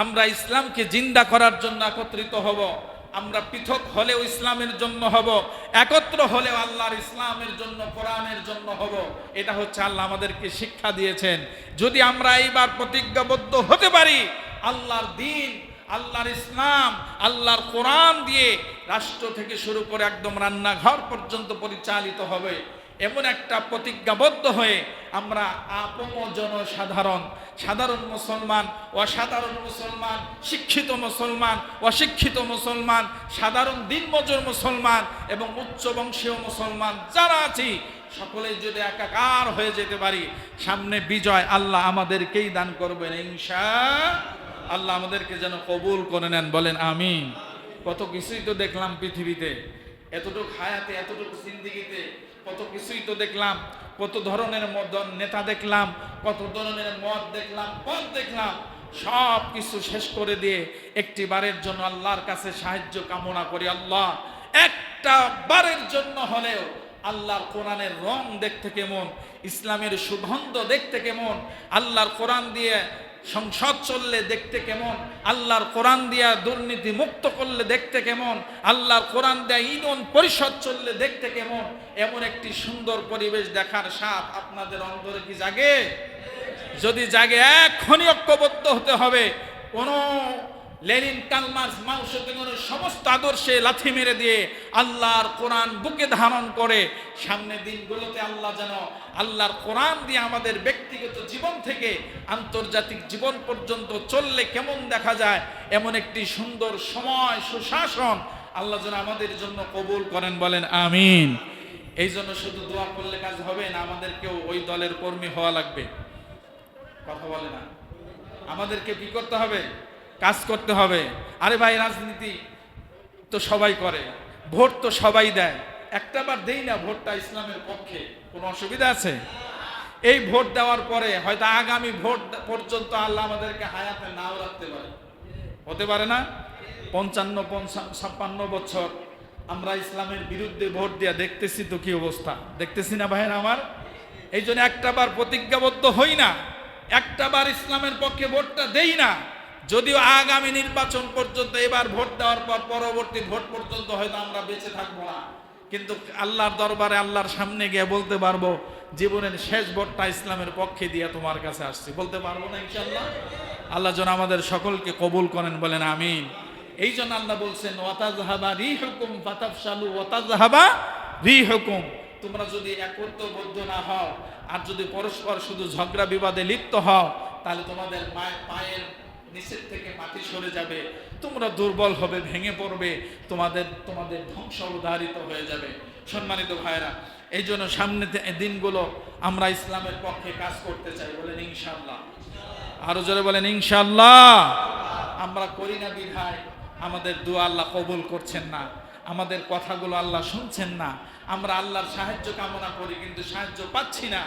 আমরা ইসলামকে জিন্দা করার জন্য একত্রিত হব। আমরা পৃথক হলেও ইসলামের জন্য হব, একত্র হলেও আল্লাহর ইসলামের জন্য, কোরআনের জন্য হব। এটা হচ্ছে আল্লাহ আমাদেরকে শিক্ষা দিয়েছেন। যদি আমরা এইবার প্রতিজ্ঞাবদ্ধ হতে পারি, আল্লাহর দ্বীন, আল্লাহর ইসলাম, আল্লাহর কোরআন দিয়ে রাষ্ট্র থেকে শুরু করে একদম রান্নাঘর পর্যন্ত পরিচালিত হবে, এমন একটা প্রতিজ্ঞাবদ্ধ হয়ে আমরা আপন জনসাধারণ, সাধারণ মুসলমান, অসাধারণ মুসলমান, শিক্ষিত মুসলমান, অশিক্ষিত মুসলমান, সাধারণ দিনমজুর মুসলমান এবং উচ্চ বংশীয় মুসলমান যারা আছি, সকলেই যদি একাকার হয়ে যেতে পারি, সামনে বিজয় আল্লাহ আমাদেরকেই দান করবেন ইনশাআল্লাহ। আমাদেরকে যেন কবুল করে নেন, বলেন আমিন। কত কিছুই তো দেখলাম পৃথিবীতে, এতটুকু হায়াতে, এতটুকু জিন্দেগিতে কত কিছুই তো দেখলাম, কত ধরনের নেতা দেখলাম, কত ধরনের মত দেখলাম, পথ দেখলাম। সব কিছু শেষ করে দিয়ে একটি বারের জন্য আল্লাহর কাছে সাহায্য কামনা করি। আল্লাহ, একটা বারের জন্য হলেও আল্লাহর কোরআনের রং দেখতে কেমন, ইসলামের সুগন্ধ দেখতে কেমন, আল্লাহর কোরআন দিয়ে সংসদ চললে দেখতে কেমন, আল্লাহর কোরআন দিয়া দুর্নীতি মুক্ত করলে দেখতে কেমন, আল্লাহর কোরআন দিয়া ইউনিয়ন পরিষদ চললে দেখতে কেমন, এমন একটি সুন্দর পরিবেশ দেখার স্বাদ আপনাদের অন্তরে কি জাগে? যদি জাগে, এখনই ঐক্যবদ্ধ হতে হবে। কোন লেনিন, কার্ল মার্কস, মাও সেতুংয়ের সমস্ত আদর্শে লাথি মেরে দিয়ে আল্লাহর কোরআন বুকে ধারণ করে সামনের দিনগুলোতে আল্লাহ যেন আল্লাহর কোরআন দিয়ে আমাদের ব্যক্তিগত জীবন থেকে আন্তর্জাতিক জীবন পর্যন্ত চললে কেমন দেখা যায়, এমন একটি সুন্দর সময়, সুশাসন আল্লাহ যেন আমাদের জন্য কবুল করেন, বলেন আমিন। এই জন্য শুধু দোয়া করলে কাজ হবে না, আমাদেরকেও ওই দলের কর্মী হওয়া লাগবে। কথা বলে না, আমাদেরকে কি করতে হবে? কাজ করতে হবে। আরে ভাই, রাজনীতি তো সবাই করে, ভোট তো সবাই দেয়, একটা বার দেই না ভোটটা ইসলামের পক্ষে, কোনো অসুবিধা আছে? এই ভোট দেওয়ার পরে হয়তো আগামী ভোট পর্যন্ত আল্লাহ আমাদেরকে হায়াতে নাও রাখতে পারে, হতে পারে না? 55-56 বছর আমরা ইসলামের বিরুদ্ধে ভোট দিয়া দেখতেছি তো কি অবস্থা, দেখতেছি না ভাইয়ের আমার? এই জন্য একটা বার প্রতিজ্ঞাবদ্ধ হই না, একটা বার ইসলামের পক্ষে ভোটটা দেই না। যদিও আগামী নির্বাচন পর্যন্ত, এবার ভোট দেওয়ার পর পরবর্তী ভোট পর্যন্ত হয়তো আমরা বেঁচে থাকবো না, কিন্তু আল্লাহর দরবারে আল্লাহর সামনে গিয়ে বলতে পারবো জীবনের শেষ ভোটটা ইসলামের পক্ষে দিয়ে তোমার কাছে আসছি, বলতে পারবো না ইনশাআল্লাহ? আল্লাহ যেন আমাদের সকলকে কবুল করেন, বলেন আমিন। এই জন্য আল্লাহ বলছেন ওয়াতাযহাবা রিহুকুম ফাতাফশালু ওয়াতাযহাবা রিহুকুম, তোমরা যদি একত্রবদ্ধ না হও আর যদি পরস্পর শুধু ঝগড়া বিবাদে লিপ্ত হও, তাহলে তোমাদের পায়ের নিচের থেকে মাটি সরে যাবে, তোমরা দুর্বল হবে, ভেঙে পড়বে, তোমাদের ধ্বংস উদাহরিত হয়ে যাবে। সম্মানিত ভাইরা, এই জন্য সামনে দিনগুলো আমরা ইসলামের পক্ষে কাজ করতে চাই, বলেন ইনশাআল্লাহ। আরো জোরে বলেন ইনশাআল্লাহ। আমরা করি না বিধায় আমাদের দোয়া আল্লাহ কবুল করছেন না, আমাদের কথাগুলো আল্লাহ শুনছেন না। আমরা আল্লাহর সাহায্য কামনা করি কিন্তু সাহায্য পাচ্ছি না।